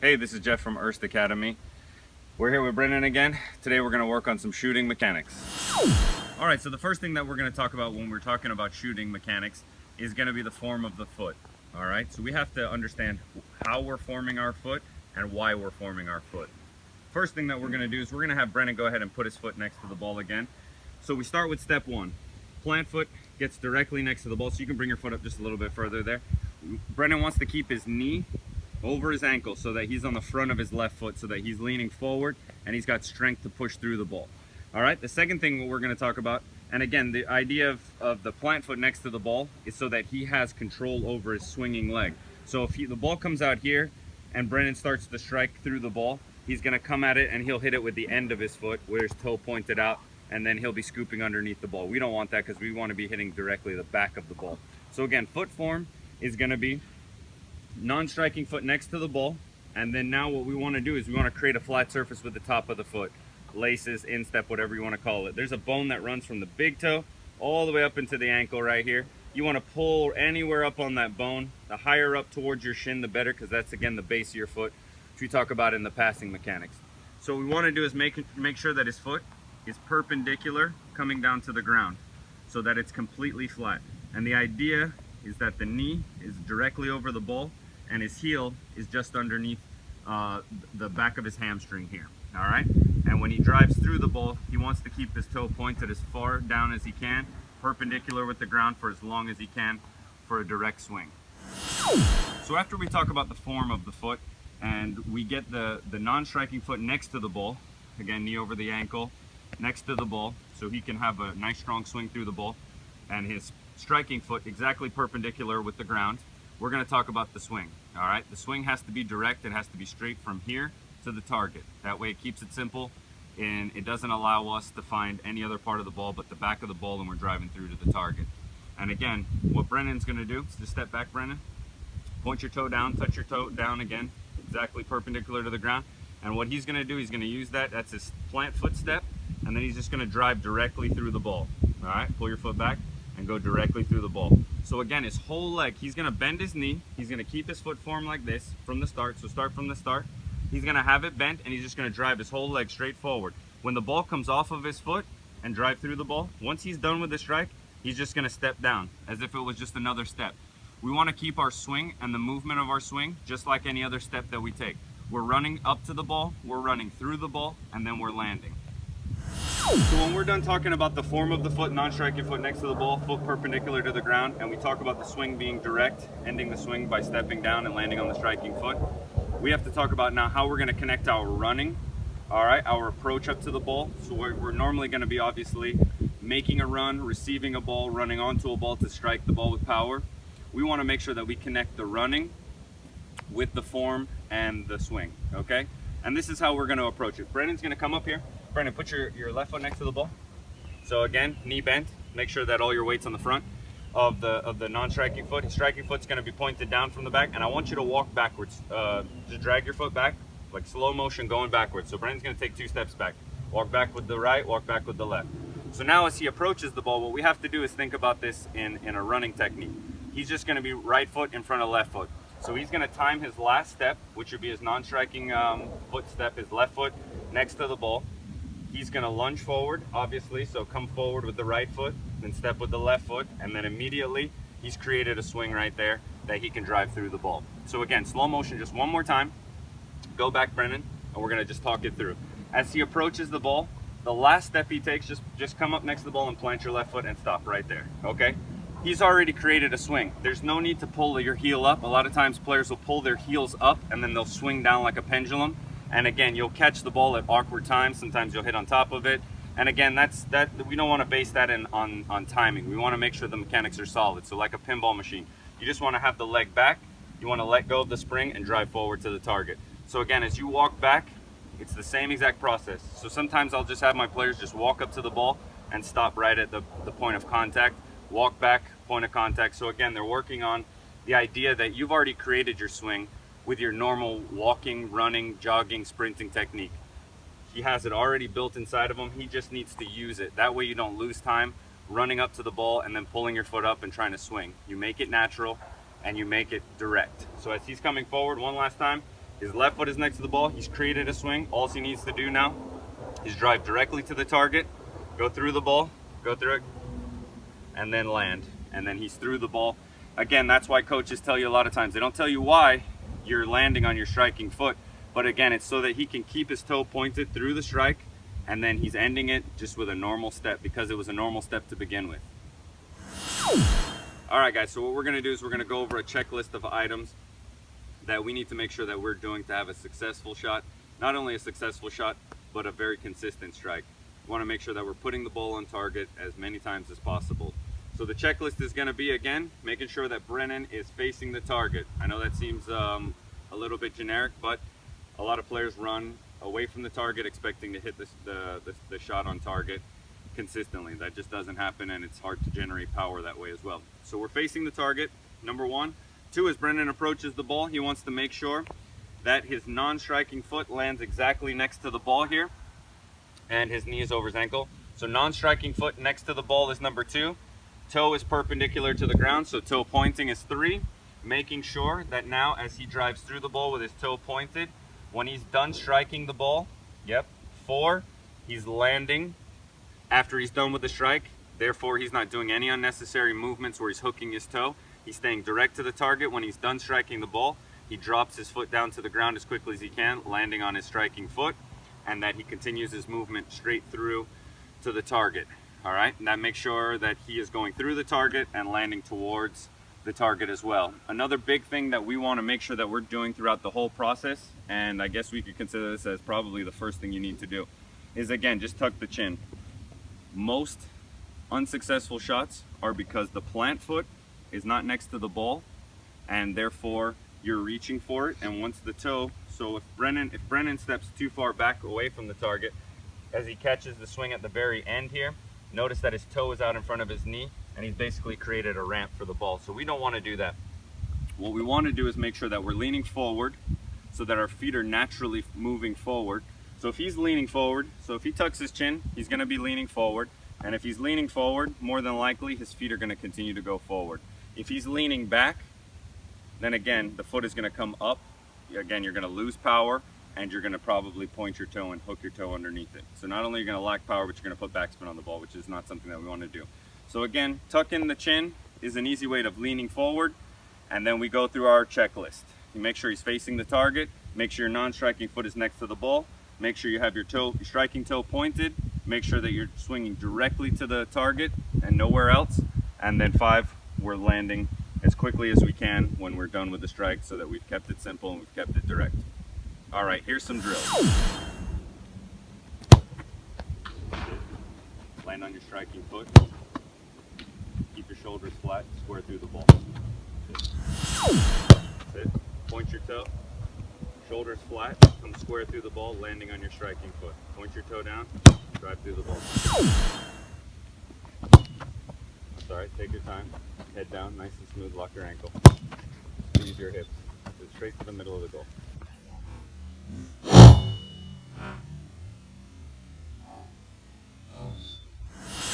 Hey, this is Jeff from IRST Academy. We're here with Brennan again. Today we're going to work on some shooting mechanics. All right, so the first thing that we're going to talk about when we're talking about shooting mechanics is going to be the form of the foot. All right, so we have to understand how we're forming our foot and why we're forming our foot. First thing that we're going to do is we're going to have Brennan go ahead and put his foot next to the ball again. So we start with step one. Plant foot gets directly next to the ball, so you can bring your foot up just a little bit further there. Brennan wants to keep his knee over his ankle so that he's on the front of his left foot, so that he's leaning forward and he's got strength to push through the ball. All right, the second thing we're going to talk about, and again, the idea of the plant foot next to the ball is so that he has control over his swinging leg. So if the ball comes out here and Brennan starts to strike through the ball, he's going to come at it and he'll hit it with the end of his foot where his toe pointed out, and then he'll be scooping underneath the ball. We don't want that because we want to be hitting directly the back of the ball. So again, foot form is going to be non-striking foot next to the ball, and then now what we want to do is we want to create a flat surface with the top of the foot, laces, instep, whatever you want to call it. There's a bone that runs from the big toe all the way up into the ankle right here. You want to pull anywhere up on that bone. The higher up towards your shin, the better, because that's again the base of your foot, which we talk about in the passing mechanics. So what we want to do is make sure that his foot is perpendicular coming down to the ground so that it's completely flat. And the idea is that the knee is directly over the ball and his heel is just underneath the back of his hamstring here. All right, and when he drives through the ball, he wants to keep his toe pointed as far down as he can, perpendicular with the ground for as long as he can for a direct swing. So after we talk about the form of the foot and we get the non-striking foot next to the ball, again, knee over the ankle, next to the ball, so he can have a nice strong swing through the ball, and his striking foot exactly perpendicular with the ground, we're going to talk about the swing. All right, the swing has to be direct. It has to be straight from here to the target. That way it keeps it simple and it doesn't allow us to find any other part of the ball but the back of the ball when we're driving through to the target. And again, what Brennan's going to do is just step back, Brennan, point your toe down, touch your toe down again, exactly perpendicular to the ground. And what he's going to do, he's going to use that's his plant foot step, and then he's just going to drive directly through the ball. All right, pull your foot back and go directly through the ball. So again, his whole leg, he's going to bend his knee, he's going to keep his foot formed like this from the start. So start from the start, he's going to have it bent, and he's just going to drive his whole leg straight forward. When the ball comes off of his foot and drive through the ball, once he's done with the strike, he's just going to step down as if it was just another step. We want to keep our swing and the movement of our swing just like any other step that we take. We're running up to the ball, we're running through the ball, and then we're landing. So when we're done talking about the form of the foot, non-striking foot next to the ball, foot perpendicular to the ground, and we talk about the swing being direct, ending the swing by stepping down and landing on the striking foot, we have to talk about now how we're going to connect our running, all right, our approach up to the ball. So we're normally going to be obviously making a run, receiving a ball, running onto a ball to strike the ball with power. We want to make sure that we connect the running with the form and the swing, okay? And this is how we're going to approach it. Brennan's going to come up here. Brennan, put your left foot next to the ball. So again, knee bent. Make sure that all your weight's on the front of the non-striking foot. His striking foot's going to be pointed down from the back, and I want you to walk backwards. Just drag your foot back, like slow motion going backwards. So Brennan's going to take 2 steps back. Walk back with the right, walk back with the left. So now as he approaches the ball, what we have to do is think about this in a running technique. He's just going to be right foot in front of left foot. So he's going to time his last step, which would be his non-striking foot step, his left foot next to the ball. He's going to lunge forward, obviously, so come forward with the right foot, then step with the left foot, and then immediately he's created a swing right there that he can drive through the ball. So again, slow motion just one more time. Go back, Brennan, and we're going to just talk it through. As he approaches the ball, the last step he takes, just come up next to the ball and plant your left foot and stop right there, okay? He's already created a swing. There's no need to pull your heel up. A lot of times players will pull their heels up and then they'll swing down like a pendulum. And again, you'll catch the ball at awkward times. Sometimes you'll hit on top of it. And again, we don't want to base that on timing. We want to make sure the mechanics are solid. So like a pinball machine, you just want to have the leg back. You want to let go of the spring and drive forward to the target. So again, as you walk back, it's the same exact process. So sometimes I'll just have my players just walk up to the ball and stop right at the point of contact. Walk back, point of contact. So again, they're working on the idea that you've already created your swing with your normal walking, running, jogging, sprinting technique. He has it already built inside of him. He just needs to use it. That way you don't lose time running up to the ball and then pulling your foot up and trying to swing. You make it natural and you make it direct. So as he's coming forward one last time, His left foot is next to the ball. He's created a swing. All he needs to do now is drive directly to the target, go through the ball, go through it, and then land. And then he's through the ball. Again, that's why coaches tell you a lot of times, they don't tell you why you're landing on your striking foot, but again, it's so that he can keep his toe pointed through the strike, and then he's ending it just with a normal step, because it was a normal step to begin with. All right, guys, so what we're gonna do is we're gonna go over a checklist of items that we need to make sure that we're doing to have a successful shot. Not only a successful shot, but a very consistent strike. We wanna make sure that we're putting the ball on target as many times as possible. So the checklist is gonna be, again, making sure that Brennan is facing the target. I know that seems a little bit generic, but a lot of players run away from the target expecting to hit the shot on target consistently. That just doesn't happen, and it's hard to generate power that way as well. So we're facing the target, number one. Two, as Brennan approaches the ball, he wants to make sure that his non-striking foot lands exactly next to the ball here, and his knee is over his ankle. So non-striking foot next to the ball is number two. Toe is perpendicular to the ground, so toe pointing is three. Making sure that now as he drives through the ball with his toe pointed, when he's done striking the ball, yep, four, he's landing after he's done with the strike. Therefore, he's not doing any unnecessary movements where he's hooking his toe. He's staying direct to the target. When he's done striking the ball, he drops his foot down to the ground as quickly as he can, landing on his striking foot, and that he continues his movement straight through to the target. All right, and that makes sure that he is going through the target and landing towards the target as well. Another big thing that we want to make sure that we're doing throughout the whole process, and I guess we could consider this as probably the first thing you need to do, is again, just tuck the chin. Most unsuccessful shots are because the plant foot is not next to the ball, and therefore you're reaching for it, and once the toe, so if Brennan steps too far back away from the target, as he catches the swing at the very end here, notice that his toe is out in front of his knee, and he's basically created a ramp for the ball. So we don't want to do that. What we want to do is make sure that we're leaning forward so that our feet are naturally moving forward. So if he's leaning forward, so if he tucks his chin, he's going to be leaning forward. And if he's leaning forward, more than likely his feet are going to continue to go forward. If he's leaning back, then again, the foot is going to come up. Again, you're going to lose power, and you're going to probably point your toe and hook your toe underneath it. So not only are you going to lack power, but you're going to put backspin on the ball, which is not something that we want to do. So again, tuck in the chin is an easy way of leaning forward, and then we go through our checklist. You make sure he's facing the target, make sure your non-striking foot is next to the ball, make sure you have your striking toe pointed, make sure that you're swinging directly to the target and nowhere else, and then five, we're landing as quickly as we can when we're done with the strike, so that we've kept it simple and we've kept it direct. All right, here's some drills. Land on your striking foot. Keep your shoulders flat, square through the ball. That's it. Point your toe. Shoulders flat, come square through the ball, landing on your striking foot. Point your toe down, drive through the ball. That's all right, take your time. Head down, nice and smooth, lock your ankle. Squeeze your hips. Go straight to the middle of the goal.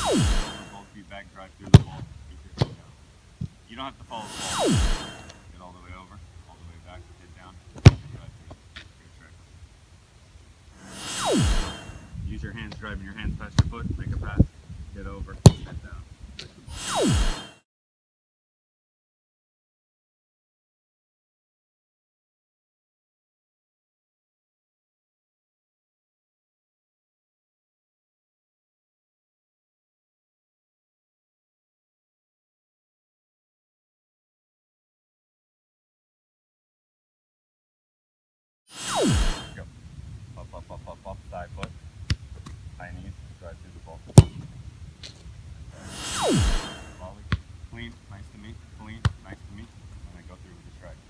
Both feet back, drive through the ball. Keep your head down. You don't have to follow the ball. Get all the way over, all the way back, head down, drive through. Good trick. Use your hands, driving your hands past your foot, make a pass, get over, head down. Trick the ball. Go. Up, side foot. High knees, drive through the ball. Volley. Clean, nice to meet. Clean, nice to meet. And then go through with the strike.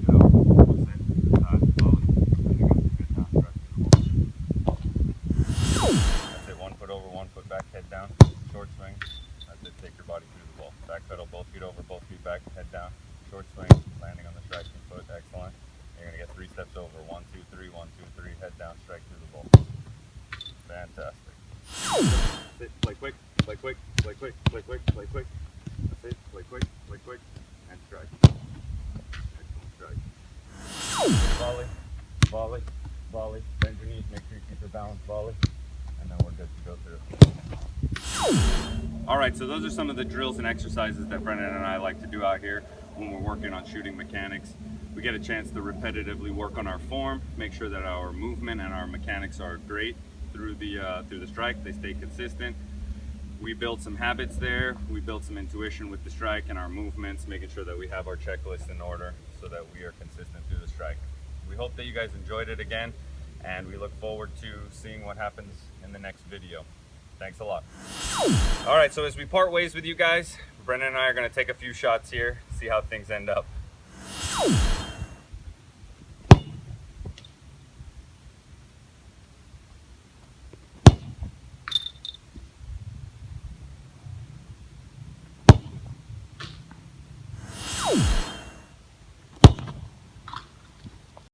Get over. Sit. Side, volley. And then go through good down, drive through the ball. That's it. 1 foot over, 1 foot back, head down. Short swing. That's it. Take your body through the ball. Back pedal, both feet over, both feet back, head down. Short swing, landing on the striking foot, excellent. You're going to get 3 steps over, 1, 2, 3, 1, 2, 3, head down, strike through the ball. Fantastic. Sit, play quick, play quick, play quick, play quick. volley, volley, bend your knees, make sure you keep your balance, volley, and then we're good to go through. All right, so those are some of the drills and exercises that Brennan and I like to do out here when we're working on shooting mechanics. We get a chance to repetitively work on our form, make sure that our movement and our mechanics are great through the strike, they stay consistent. We build some habits there, we build some intuition with the strike and our movements, making sure that we have our checklist in order so that we are consistent through the strike. We hope that you guys enjoyed it again, and we look forward to seeing what happens in the next video. Thanks a lot. All right, so as we part ways with you guys, Brennan and I are gonna take a few shots here, see how things end up.